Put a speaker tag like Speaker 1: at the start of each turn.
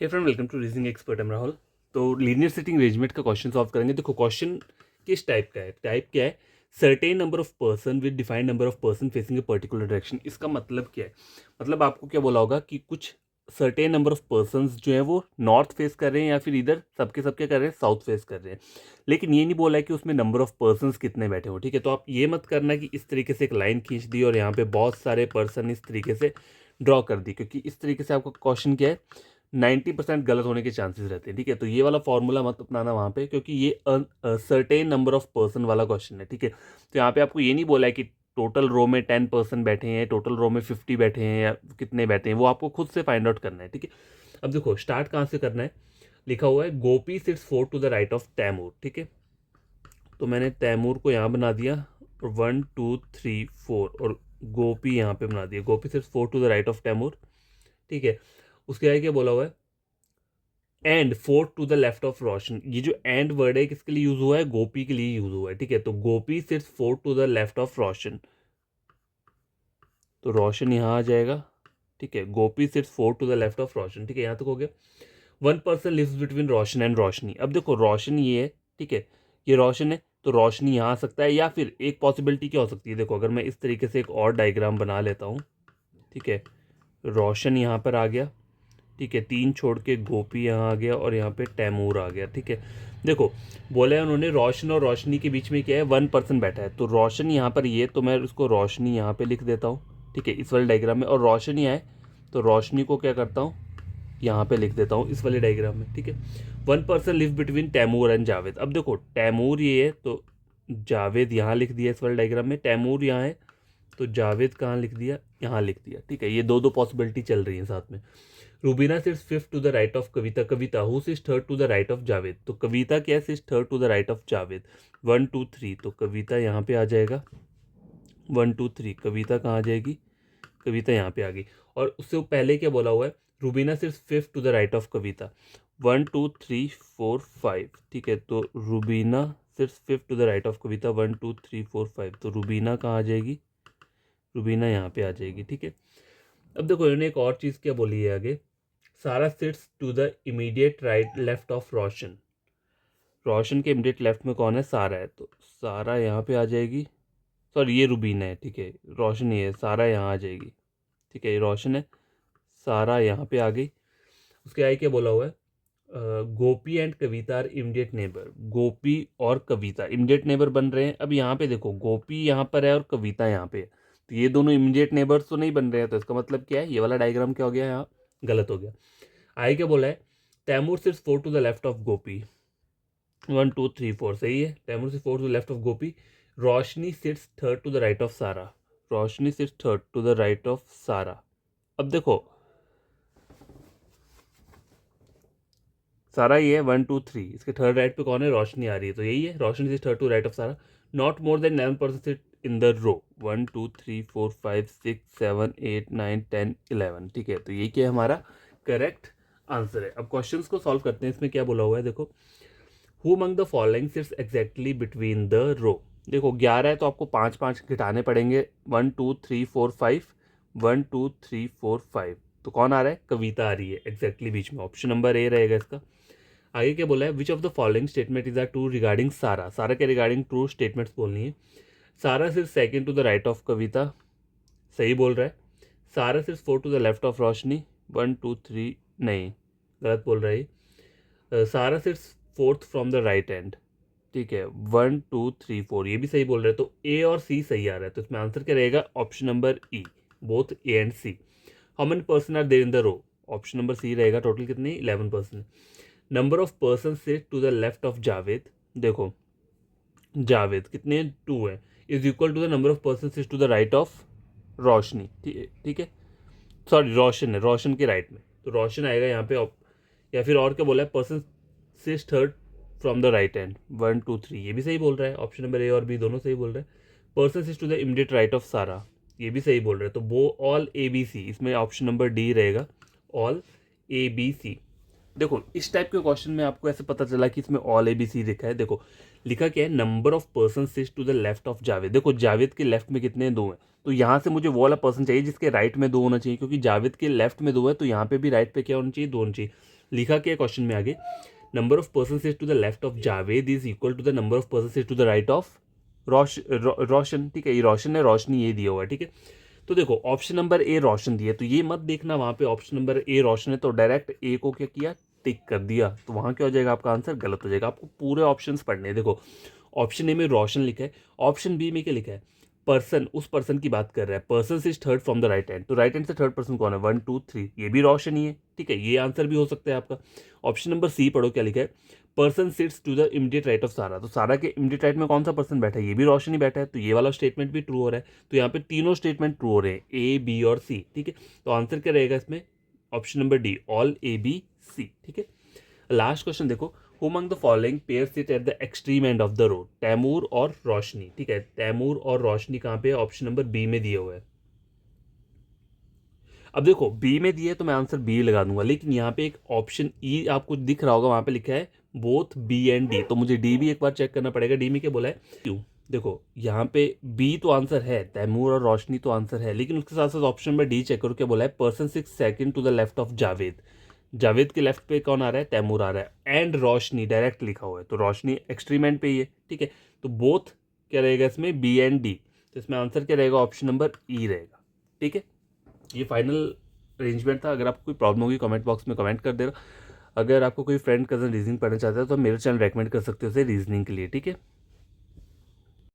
Speaker 1: Hey friend, welcome to reasoning expert. I'm Rahul. तो linear sitting arrangement का question solve करेंगे। देखो क्वेश्चन किस टाइप का है, टाइप क्या है, certain number of person with defined number of person facing a particular direction. इसका मतलब क्या है, मतलब आपको क्या बोला होगा कि कुछ सर्टेन नंबर ऑफ पर्सन्स जो है वो नॉर्थ फेस कर रहे हैं या फिर इधर सबके सबके कर रहे हैं साउथ फेस कर रहे हैं, लेकिन ये नहीं बोला है कि उसमें नंबर ऑफ पर्सन्स कितने बैठे हो। ठीक है, तो आप ये मत करना कि इस तरीके से एक लाइन खींच दी और यहाँ पे बहुत सारे पर्सन इस तरीके से ड्रॉ कर दी, क्योंकि इस तरीके से आपका क्वेश्चन क्या है, 90% गलत होने के चांसेस रहते हैं। ठीक है, तो ये वाला फॉर्मूला मत अपनाना वहाँ पे, क्योंकि ये सर्टेन नंबर ऑफ पर्सन वाला क्वेश्चन है। ठीक है, तो यहाँ पे आपको ये नहीं बोला है कि टोटल रो में 10% बैठे हैं, टोटल रो में 50 बैठे हैं या कितने बैठे हैं, वो आपको खुद से फाइंड आउट करना है। ठीक है, अब देखो स्टार्ट कहाँ से करना है, लिखा हुआ है Gopi sits 4 to the right of Taimur. ठीक है, तो मैंने तैमूर को यहाँ बना दिया और 1 2 3 4 और गोपी यहाँ पे बना दिया। Gopi sits 4 to the right of Taimur. ठीक है, उसके आगे क्या बोला हुआ है, and 4 to the left of Roshan. ये जो एंड वर्ड है किसके लिए यूज हुआ है, गोपी के लिए यूज हुआ है। ठीक है, तो Gopi sits 4 to the left of Roshan, तो रोशन यहाँ आ जाएगा। ठीक है, Gopi sits 4 to the left of Roshan. ठीक है, यहाँ तक हो गया। One person lives between Roshan and Roshni. अब देखो रोशन ये है, ठीक है, ये रोशन है, तो रोशनी यहाँ आ सकता है, या फिर एक पॉसिबिलिटी क्या हो सकती है, देखो अगर मैं इस तरीके से एक और डायग्राम बना लेता हूँ। ठीक है, रोशन यहाँ पर आ गया। ठीक है, 3 छोड़ के गोपी यहाँ आ गया और यहाँ पे तैमूर आ गया। ठीक है, देखो बोला है उन्होंने रोशन और रोशनी के बीच में क्या है, 1% बैठा है, तो रोशन यहाँ पर ये, तो मैं उसको रोशनी यहाँ पे लिख देता हूँ। ठीक है, इस वाले डायग्राम में, और रोशनी आए तो रोशनी को क्या करता हूँ, यहाँ पे लिख देता हूँ इस वाले डायग्राम में। ठीक है, 1% live between Taimur and Javed. अब देखो तैमूर ये है तो जावेद यहाँ लिख दिया इस वाले डायग्राम में, तैमूर यहाँ है तो जावेद कहाँ लिख दिया, यहाँ लिख दिया। ठीक है, ये दो दो पॉसिबिलिटी चल रही है साथ में। Rubina sits fifth to the right of Kavita. Kavita who sits third to the right of Javed, तो कविता क्या sits third to the right of Javed. 1 2 3, तो कविता यहाँ पे आ जाएगा। 1 2 3, कविता कहाँ आ जाएगी, कविता यहाँ पे आ गई। और उससे पहले क्या बोला हुआ है, Rubina sits fifth to the right of Kavita. 1 2 3 4 5। ठीक है, तो Rubina sits fifth to the right of Kavita. 1 2 3 4 5, तो रूबीना कहाँ आ जाएगी, रूबीना यहाँ पे आ जाएगी। ठीक है, अब देखो इन्होंने एक और चीज़ क्या बोली है आगे, Sara sits to the immediate right left of Roshan. Roshan के इमीडिएट लेफ्ट में कौन है, सारा है, तो सारा यहाँ पे आ जाएगी। सॉरी, ये रुबीना है। ठीक है, रोशन ये है, सारा यहाँ आ जाएगी। ठीक है, ये रोशन है, सारा यहाँ पे आ गई। उसके आगे क्या बोला हुआ है, Gopi and Kavita are immediate neighbour. Gopi और कविता इमीडिएट नेबर बन रहे हैं। अब यहाँ पे देखो गोपी यहाँ पर है और कविता यहाँ पे है, तो ये दोनों इमीडिएट नेबर्स तो नहीं बन रहे हैं, तो इसका मतलब क्या है, ये वाला डायग्राम क्या हो गया, यहाँ गलत हो गया। आगे क्या बोला है, Taimur sits 4 to the left of Gopi. 1 2 3 4 सही है, Taimur sits 4 to the left of Gopi. Roshni sits third to the right of Sara. Roshni sits third to the right of Sara. अब देखो सारा ये है 1 2 3, इसके थर्ड राइट पे कौन है, रोशनी आ रही है, तो यही है, Roshni sits third to right of Sara. Not more than 11% sit in the row. 1 2 3 4 5 6 7 8 9 10 11। ठीक है, तो ये क्या है, हमारा करेक्ट आंसर है। अब क्वेश्चंस को सॉल्व करते हैं। इसमें क्या बोला हुआ है, देखो who among the following sits exactly between the row. देखो 11 है तो आपको 5 5 घटाने पड़ेंगे। 1 2 3 4 5, 1 2 3 4 5, तो कौन आ रहा है, कविता आ रही है एग्जैक्टली बीच में, ऑप्शन नंबर ए रहेगा इसका। आगे क्या बोला है, which of the following statement is are true regarding Sara. Sara के रिगार्डिंग ट्रू स्टेटमेंट्स बोलनी है। सारा सिर्फ second to the right of Kavita, सही बोल रहा है। सारा सिर्फ 4 to the left of Roshni. 1 2 3 नहीं, गलत बोल रहा है। सारा सिर्फ fourth from the right and. ठीक है, 1 2 3 4, ये भी सही बोल रहे हैं, तो ए और सी सही आ रहा है, तो इसमें आंसर क्या रहेगा, option number E, both A and C. How many person are there in the row, option number C रहेगा। टोटल कितने, 11%। Number of person sit to the left of Javed. देखो जावेद कितने, 2 है, is equal to the number of person sit to the right of Roshni. ठीक है, sorry रोशन है, रोशन के right में, तो रोशन आएगा यहाँ पे या फिर और क्या बोला है, person seats third from the right and. 1 2 3, ये भी सही बोल रहा है, ऑप्शन नंबर ए और बी दोनों सही बोल रहे हैं। Person sits to the immediate right of Sara, ये भी सही बोल रहे हैं, तो वो ऑल ए बी सी, इसमें ऑप्शन नंबर डी रहेगा, ऑल ए बी सी। देखो इस टाइप के क्वेश्चन में आपको ऐसे पता चला कि इसमें ऑल ABC लिखा है। देखो लिखा क्या है, number of person sits to the left of Javed. देखो जावेद के लेफ्ट में कितने हैं, 2 हैं, तो यहाँ से मुझे वो वाला पर्सन चाहिए जिसके राइट में 2 होना चाहिए, क्योंकि जावेद के लेफ्ट में 2 है तो यहाँ पे भी राइट पे क्या होना चाहिए, 2 होना चाहिए। लिखा क्या है क्वेश्चन में आगे, number of person sits to the left of Javed is equal to the number of person sits to the right of Roshan. ठीक है, ये रोशन है, रोशनी ये दिया हुआ है। ठीक है, तो देखो ऑप्शन नंबर ए रोशन दिया, तो ये मत देखना वहाँ पे ऑप्शन नंबर ए रोशन है तो डायरेक्ट ए को क्या किया, टिक कर दिया, तो वहाँ क्या हो जाएगा, आपका आंसर गलत हो जाएगा। आपको पूरे ऑप्शंस पढ़ने हैं। देखो ऑप्शन ए में रोशन लिखा है, ऑप्शन बी में क्या लिखा है, पर्सन, उस पर्सन की बात कर रहा है, person is third from the right hand, तो राइट हैंड से थर्ड पर्सन कौन है, 1 2 3, ये भी रोशन ही है। ठीक है, ये आंसर भी हो सकता है आपका। ऑप्शन नंबर सी पढ़ो क्या लिखा है, person sits to the immediate right of Sara, तो सारा के इमीडिएट राइट में कौन सा पर्सन बैठा है, ये भी रोशन ही बैठा है, तो ये वाला स्टेटमेंट भी ट्रू हो रहा है। तो यहाँ पे तीनों स्टेटमेंट ट्रू हो रहे हैं, ए बी और सी। ठीक है, तो आंसर क्या रहेगा इसमें, option number D, all ABC। ठीक है, लास्ट क्वेश्चन देखो, who among the following pair sit at the extreme end of the road, Taimur और रोशनी। ठीक है, तैमूर और रोशनी कहाँ पे है, ऑप्शन नंबर बी में दिए हुए है। अब देखो बी में दिए तो मैं आंसर बी लगा दूंगा, लेकिन यहाँ पे एक ऑप्शन ई आपको दिख रहा होगा, वहां पे लिखा है बोथ बी एंड डी, तो मुझे डी भी एक बार चेक करना पड़ेगा, डी में क्या बोला है, क्यों। देखो यहाँ पे बी तो आंसर है, तैमूर और रोशनी तो आंसर है, लेकिन उसके साथ साथ ऑप्शन में डी चेक करो क्या बोला है, person 6 second to the left of Javed. Javed के लेफ्ट पे कौन आ रहा है, तैमूर आ रहा है, एंड रोशनी डायरेक्ट लिखा हुआ है, तो रोशनी एक्सट्रीम एंड पे ही है। ठीक है, तो बोथ क्या रहेगा इसमें, बी एंड डी, तो इसमें आंसर क्या रहेगा, ऑप्शन नंबर ई रहेगा। ठीक है, ये फाइनल अरेंजमेंट था। अगर आपको कोई प्रॉब्लम होगी कमेंट बॉक्स में कमेंट कर देना। अगर आपको कोई फ्रेंड कज़न रीजनिंग पढ़ना चाहता है तो मेरे चैनल रेकमेंड कर सकते हो उसे रीजनिंग के लिए। ठीक है।